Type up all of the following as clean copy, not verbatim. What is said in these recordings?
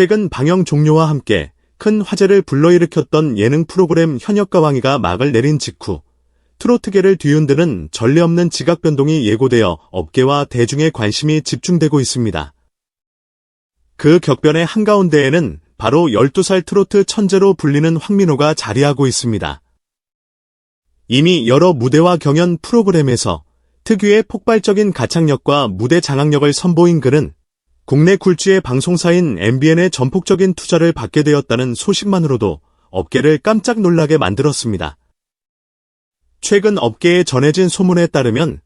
최근 방영 종료와 함께 큰 화제를 불러일으켰던 예능 프로그램 현역가왕이가 막을 내린 직후 트로트계를 뒤흔드는 전례 없는 지각 변동이 예고되어 업계와 대중의 관심이 집중되고 있습니다. 그 격변의 한가운데에는 바로 12살 트로트 천재로 불리는 황민호가 자리하고 있습니다. 이미 여러 무대와 경연 프로그램에서 특유의 폭발적인 가창력과 무대 장악력을 선보인 그는 국내 굴지의 방송사인 MBN의 전폭적인 투자를 받게 되었다는 소식만으로도 업계를 깜짝 놀라게 만들었습니다. 최근 업계에 전해진 소문에 따르면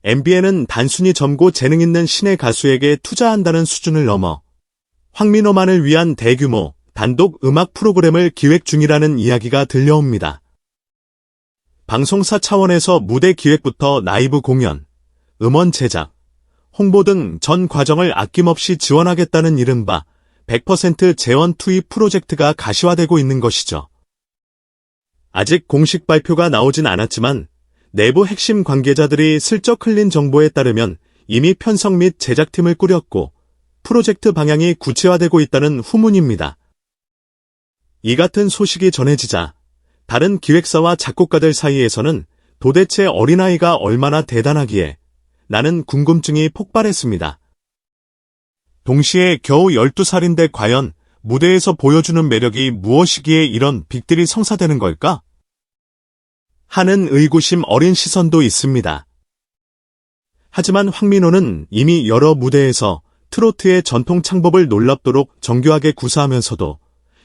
MBN은 단순히 젊고 재능 있는 신예 가수에게 투자한다는 수준을 넘어 황민호만을 위한 대규모 단독 음악 프로그램을 기획 중이라는 이야기가 들려옵니다. 방송사 차원에서 무대 기획부터 라이브 공연, 음원 제작, 홍보 등 전 과정을 아낌없이 지원하겠다는 이른바 100% 재원 투입 프로젝트가 가시화되고 있는 것이죠. 아직 공식 발표가 나오진 않았지만 내부 핵심 관계자들이 슬쩍 흘린 정보에 따르면 이미 편성 및 제작팀을 꾸렸고 프로젝트 방향이 구체화되고 있다는 후문입니다. 이 같은 소식이 전해지자 다른 기획사와 작곡가들 사이에서는 도대체 어린아이가 얼마나 대단하기에 라는 궁금증이 폭발했습니다. 동시에 겨우 12살인데 과연 무대에서 보여주는 매력이 무엇이기에 이런 빅들이 성사되는 걸까? 하는 의구심 어린 시선도 있습니다. 하지만 황민호는 이미 여러 무대에서 트로트의 전통 창법을 놀랍도록 정교하게 구사하면서도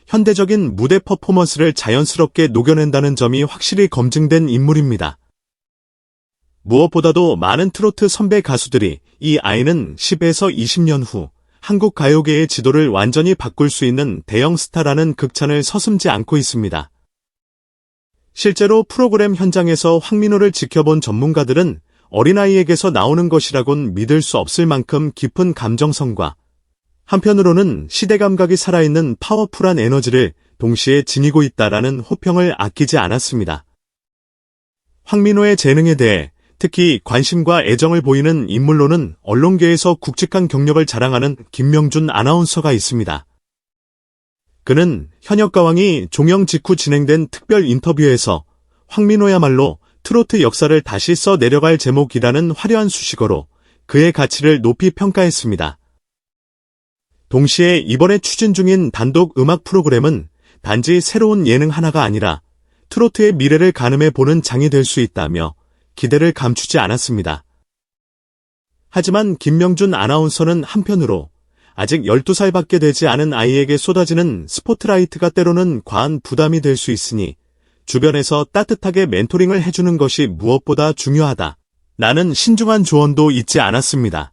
현대적인 무대 퍼포먼스를 자연스럽게 녹여낸다는 점이 확실히 검증된 인물입니다. 무엇보다도 많은 트로트 선배 가수들이 이 아이는 10에서 20년 후 한국 가요계의 지도를 완전히 바꿀 수 있는 대형 스타라는 극찬을 서슴지 않고 있습니다. 실제로 프로그램 현장에서 황민호를 지켜본 전문가들은 어린아이에게서 나오는 것이라곤 믿을 수 없을 만큼 깊은 감정성과 한편으로는 시대 감각이 살아있는 파워풀한 에너지를 동시에 지니고 있다라는 호평을 아끼지 않았습니다. 황민호의 재능에 대해 특히 관심과 애정을 보이는 인물로는 언론계에서 굵직한 경력을 자랑하는 김명준 아나운서가 있습니다. 그는 현역가왕이 종영 직후 진행된 특별 인터뷰에서 황민호야말로 트로트 역사를 다시 써 내려갈 제목이라는 화려한 수식어로 그의 가치를 높이 평가했습니다. 동시에 이번에 추진 중인 단독 음악 프로그램은 단지 새로운 예능 하나가 아니라 트로트의 미래를 가늠해 보는 장이 될 수 있다며 기대를 감추지 않았습니다. 하지만 김명준 아나운서는 한편으로 아직 12살밖에 되지 않은 아이에게 쏟아지는 스포트라이트가 때로는 과한 부담이 될 수 있으니 주변에서 따뜻하게 멘토링을 해주는 것이 무엇보다 중요하다. 라는 신중한 조언도 잊지 않았습니다.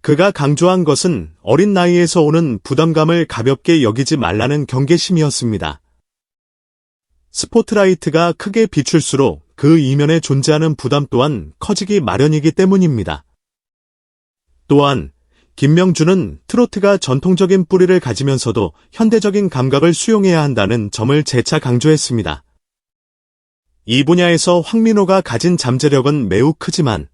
그가 강조한 것은 어린 나이에서 오는 부담감을 가볍게 여기지 말라는 경계심이었습니다. 스포트라이트가 크게 비출수록 그 이면에 존재하는 부담 또한 커지기 마련이기 때문입니다. 또한 김명준은 트로트가 전통적인 뿌리를 가지면서도 현대적인 감각을 수용해야 한다는 점을 재차 강조했습니다. 이 분야에서 황민호가 가진 잠재력은 매우 크지만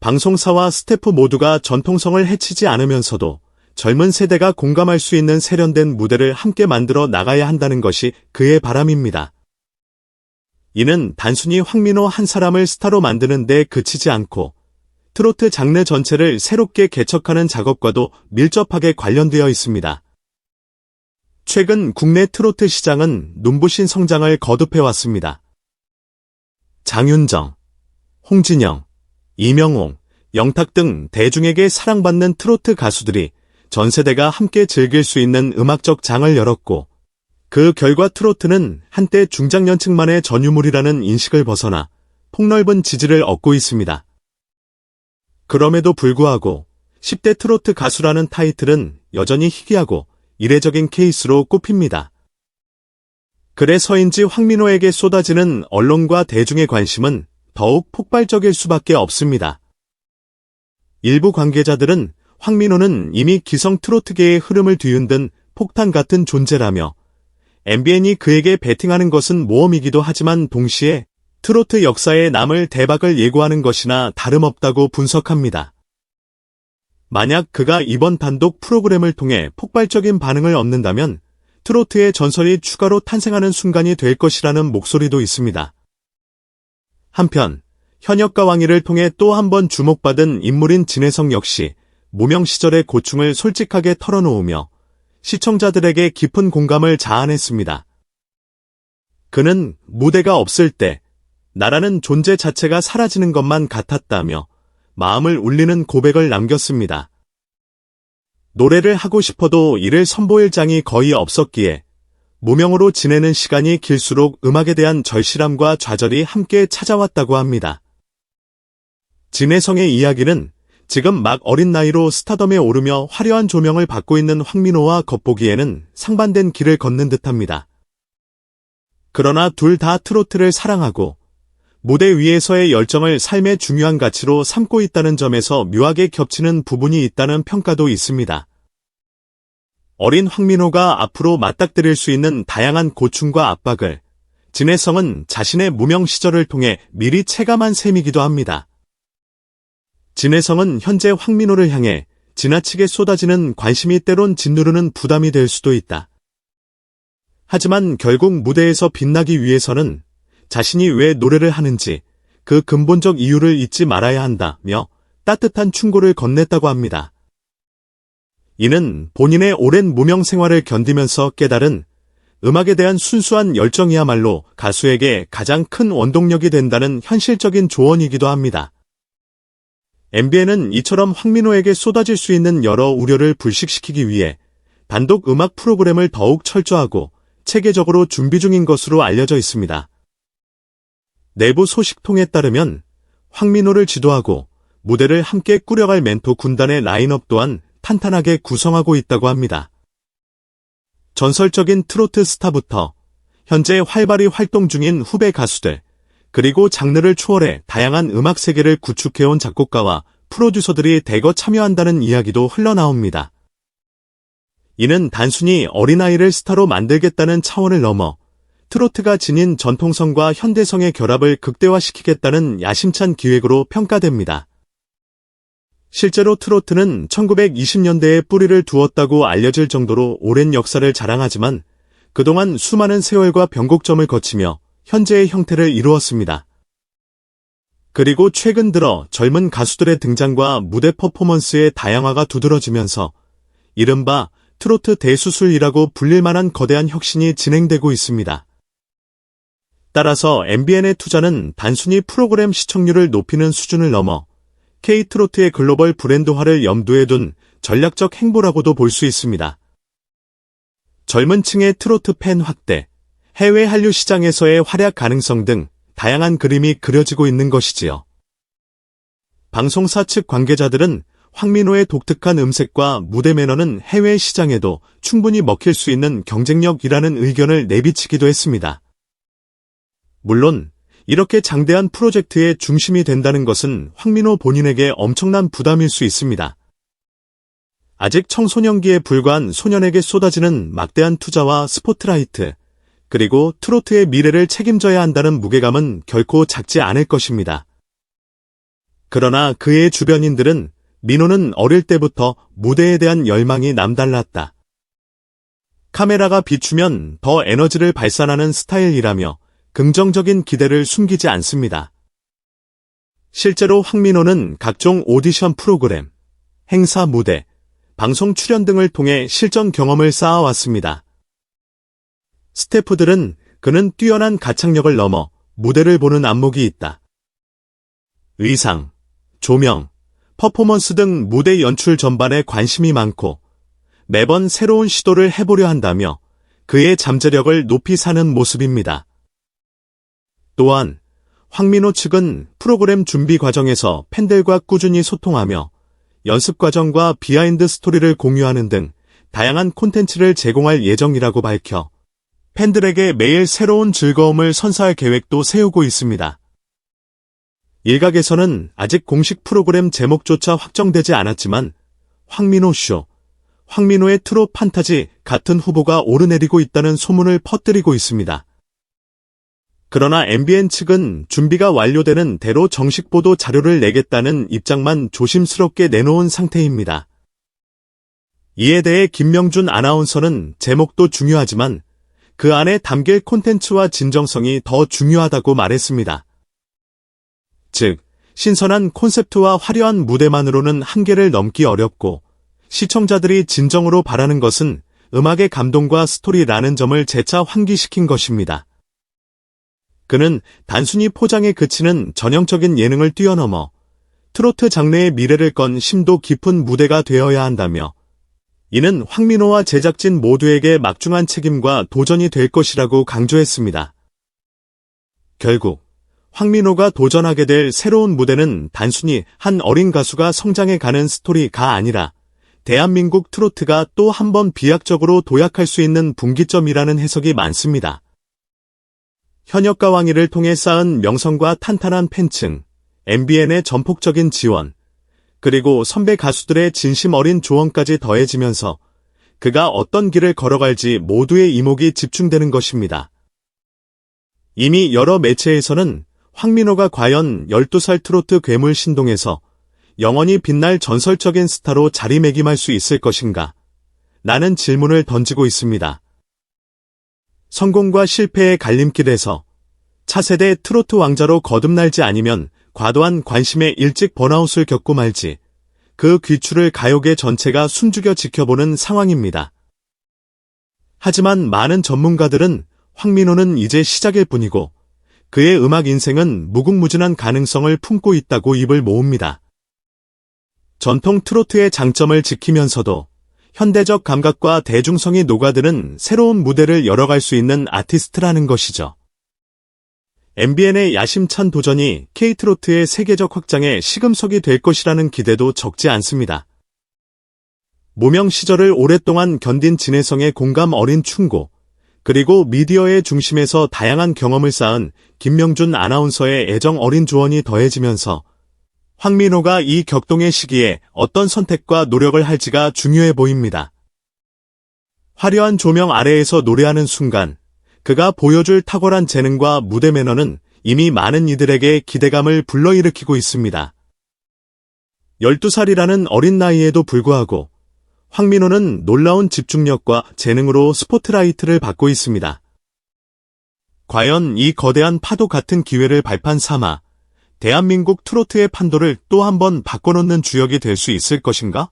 방송사와 스태프 모두가 전통성을 해치지 않으면서도 젊은 세대가 공감할 수 있는 세련된 무대를 함께 만들어 나가야 한다는 것이 그의 바람입니다. 이는 단순히 황민호 한 사람을 스타로 만드는 데 그치지 않고 트로트 장르 전체를 새롭게 개척하는 작업과도 밀접하게 관련되어 있습니다. 최근 국내 트로트 시장은 눈부신 성장을 거듭해왔습니다. 장윤정, 홍진영, 이명웅, 영탁 등 대중에게 사랑받는 트로트 가수들이 전 세대가 함께 즐길 수 있는 음악적 장을 열었고 그 결과 트로트는 한때 중장년층만의 전유물이라는 인식을 벗어나 폭넓은 지지를 얻고 있습니다. 그럼에도 불구하고 10대 트로트 가수라는 타이틀은 여전히 희귀하고 이례적인 케이스로 꼽힙니다. 그래서인지 황민호에게 쏟아지는 언론과 대중의 관심은 더욱 폭발적일 수밖에 없습니다. 일부 관계자들은 황민호는 이미 기성 트로트계의 흐름을 뒤흔든 폭탄 같은 존재라며 MBN이 그에게 베팅하는 것은 모험이기도 하지만 동시에 트로트 역사에 남을 대박을 예고하는 것이나 다름없다고 분석합니다. 만약 그가 이번 단독 프로그램을 통해 폭발적인 반응을 얻는다면 트로트의 전설이 추가로 탄생하는 순간이 될 것이라는 목소리도 있습니다. 한편 현역가 왕위를 통해 또 한 번 주목받은 인물인 진혜성 역시 무명 시절의 고충을 솔직하게 털어놓으며 시청자들에게 깊은 공감을 자아냈습니다. 그는 무대가 없을 때 나라는 존재 자체가 사라지는 것만 같았다며 마음을 울리는 고백을 남겼습니다. 노래를 하고 싶어도 이를 선보일 장이 거의 없었기에 무명으로 지내는 시간이 길수록 음악에 대한 절실함과 좌절이 함께 찾아왔다고 합니다. 진혜성의 이야기는 지금 막 어린 나이로 스타덤에 오르며 화려한 조명을 받고 있는 황민호와 겉보기에는 상반된 길을 걷는 듯합니다. 그러나 둘 다 트로트를 사랑하고 무대 위에서의 열정을 삶의 중요한 가치로 삼고 있다는 점에서 묘하게 겹치는 부분이 있다는 평가도 있습니다. 어린 황민호가 앞으로 맞닥뜨릴 수 있는 다양한 고충과 압박을 진혜성은 자신의 무명 시절을 통해 미리 체감한 셈이기도 합니다. 진혜성은 현재 황민호를 향해 지나치게 쏟아지는 관심이 때론 짓누르는 부담이 될 수도 있다. 하지만 결국 무대에서 빛나기 위해서는 자신이 왜 노래를 하는지 그 근본적 이유를 잊지 말아야 한다며 따뜻한 충고를 건넸다고 합니다. 이는 본인의 오랜 무명 생활을 견디면서 깨달은 음악에 대한 순수한 열정이야말로 가수에게 가장 큰 원동력이 된다는 현실적인 조언이기도 합니다. MBN은 이처럼 황민호에게 쏟아질 수 있는 여러 우려를 불식시키기 위해 단독 음악 프로그램을 더욱 철저하고 체계적으로 준비 중인 것으로 알려져 있습니다. 내부 소식통에 따르면 황민호를 지도하고 무대를 함께 꾸려갈 멘토 군단의 라인업 또한 탄탄하게 구성하고 있다고 합니다. 전설적인 트로트 스타부터 현재 활발히 활동 중인 후배 가수들, 그리고 장르를 초월해 다양한 음악 세계를 구축해온 작곡가와 프로듀서들이 대거 참여한다는 이야기도 흘러나옵니다. 이는 단순히 어린아이를 스타로 만들겠다는 차원을 넘어 트로트가 지닌 전통성과 현대성의 결합을 극대화시키겠다는 야심찬 기획으로 평가됩니다. 실제로 트로트는 1920년대에 뿌리를 두었다고 알려질 정도로 오랜 역사를 자랑하지만 그동안 수많은 세월과 변곡점을 거치며 현재의 형태를 이루었습니다. 그리고 최근 들어 젊은 가수들의 등장과 무대 퍼포먼스의 다양화가 두드러지면서 이른바 트로트 대수술이라고 불릴 만한 거대한 혁신이 진행되고 있습니다. 따라서 MBN의 투자는 단순히 프로그램 시청률을 높이는 수준을 넘어 K-트로트의 글로벌 브랜드화를 염두에 둔 전략적 행보라고도 볼 수 있습니다. 젊은 층의 트로트 팬 확대, 해외 한류 시장에서의 활약 가능성 등 다양한 그림이 그려지고 있는 것이지요. 방송사 측 관계자들은 황민호의 독특한 음색과 무대 매너는 해외 시장에도 충분히 먹힐 수 있는 경쟁력이라는 의견을 내비치기도 했습니다. 물론 이렇게 장대한 프로젝트의 중심이 된다는 것은 황민호 본인에게 엄청난 부담일 수 있습니다. 아직 청소년기에 불과한 소년에게 쏟아지는 막대한 투자와 스포트라이트, 그리고 트로트의 미래를 책임져야 한다는 무게감은 결코 작지 않을 것입니다. 그러나 그의 주변인들은 민호는 어릴 때부터 무대에 대한 열망이 남달랐다. 카메라가 비추면 더 에너지를 발산하는 스타일이라며 긍정적인 기대를 숨기지 않습니다. 실제로 황민호는 각종 오디션 프로그램, 행사 무대, 방송 출연 등을 통해 실전 경험을 쌓아왔습니다. 스태프들은 그는 뛰어난 가창력을 넘어 무대를 보는 안목이 있다. 의상, 조명, 퍼포먼스 등 무대 연출 전반에 관심이 많고 매번 새로운 시도를 해보려 한다며 그의 잠재력을 높이 사는 모습입니다. 또한 황민호 측은 프로그램 준비 과정에서 팬들과 꾸준히 소통하며 연습 과정과 비하인드 스토리를 공유하는 등 다양한 콘텐츠를 제공할 예정이라고 밝혀 팬들에게 매일 새로운 즐거움을 선사할 계획도 세우고 있습니다. 일각에서는 아직 공식 프로그램 제목조차 확정되지 않았지만 황민호 쇼, 황민호의 트롯 판타지 같은 후보가 오르내리고 있다는 소문을 퍼뜨리고 있습니다. 그러나 MBN 측은 준비가 완료되는 대로 정식 보도 자료를 내겠다는 입장만 조심스럽게 내놓은 상태입니다. 이에 대해 김명준 아나운서는 제목도 중요하지만 그 안에 담길 콘텐츠와 진정성이 더 중요하다고 말했습니다. 즉, 신선한 콘셉트와 화려한 무대만으로는 한계를 넘기 어렵고 시청자들이 진정으로 바라는 것은 음악의 감동과 스토리라는 점을 재차 환기시킨 것입니다. 그는 단순히 포장에 그치는 전형적인 예능을 뛰어넘어 트로트 장르의 미래를 건 심도 깊은 무대가 되어야 한다며 이는 황민호와 제작진 모두에게 막중한 책임과 도전이 될 것이라고 강조했습니다. 결국 황민호가 도전하게 될 새로운 무대는 단순히 한 어린 가수가 성장해가는 스토리가 아니라 대한민국 트로트가 또 한 번 비약적으로 도약할 수 있는 분기점이라는 해석이 많습니다. 현역가왕이를 통해 쌓은 명성과 탄탄한 팬층, MBN의 전폭적인 지원, 그리고 선배 가수들의 진심 어린 조언까지 더해지면서 그가 어떤 길을 걸어갈지 모두의 이목이 집중되는 것입니다. 이미 여러 매체에서는 황민호가 과연 12살 트로트 괴물 신동에서 영원히 빛날 전설적인 스타로 자리매김할 수 있을 것인가? 라는 질문을 던지고 있습니다. 성공과 실패의 갈림길에서 차세대 트로트 왕자로 거듭날지 아니면 과도한 관심에 일찍 번아웃을 겪고 말지 그 귀추를 가요계 전체가 숨죽여 지켜보는 상황입니다. 하지만 많은 전문가들은 황민호는 이제 시작일 뿐이고 그의 음악 인생은 무궁무진한 가능성을 품고 있다고 입을 모읍니다. 전통 트로트의 장점을 지키면서도 현대적 감각과 대중성이 녹아드는 새로운 무대를 열어갈 수 있는 아티스트라는 것이죠. MBN의 야심찬 도전이 K트로트의 세계적 확장에 시금석이 될 것이라는 기대도 적지 않습니다. 무명 시절을 오랫동안 견딘 진해성의 공감 어린 충고, 그리고 미디어의 중심에서 다양한 경험을 쌓은 김명준 아나운서의 애정 어린 조언이 더해지면서 황민호가 이 격동의 시기에 어떤 선택과 노력을 할지가 중요해 보입니다. 화려한 조명 아래에서 노래하는 순간 그가 보여줄 탁월한 재능과 무대 매너는 이미 많은 이들에게 기대감을 불러일으키고 있습니다. 12살이라는 어린 나이에도 불구하고 황민호는 놀라운 집중력과 재능으로 스포트라이트를 받고 있습니다. 과연 이 거대한 파도 같은 기회를 발판 삼아 대한민국 트로트의 판도를 또 한 번 바꿔놓는 주역이 될 수 있을 것인가?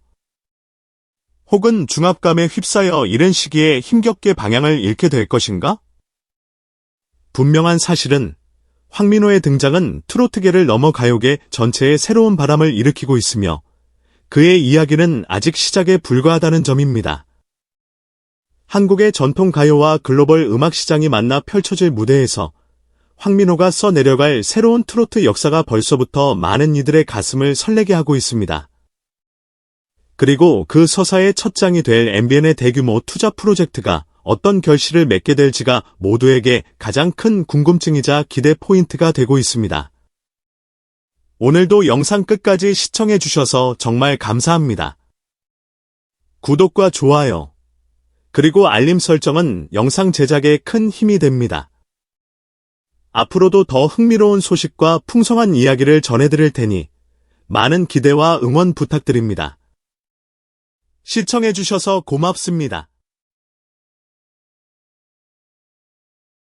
혹은 중압감에 휩싸여 이른 시기에 힘겹게 방향을 잃게 될 것인가? 분명한 사실은 황민호의 등장은 트로트계를 넘어 가요계 전체에 새로운 바람을 일으키고 있으며 그의 이야기는 아직 시작에 불과하다는 점입니다. 한국의 전통 가요와 글로벌 음악 시장이 만나 펼쳐질 무대에서 황민호가 써내려갈 새로운 트로트 역사가 벌써부터 많은 이들의 가슴을 설레게 하고 있습니다. 그리고 그 서사의 첫 장이 될 MBN의 대규모 투자 프로젝트가 어떤 결실을 맺게 될지가 모두에게 가장 큰 궁금증이자 기대 포인트가 되고 있습니다. 오늘도 영상 끝까지 시청해 주셔서 정말 감사합니다. 구독과 좋아요, 그리고 알림 설정은 영상 제작에 큰 힘이 됩니다. 앞으로도 더 흥미로운 소식과 풍성한 이야기를 전해드릴 테니 많은 기대와 응원 부탁드립니다. 시청해주셔서 고맙습니다.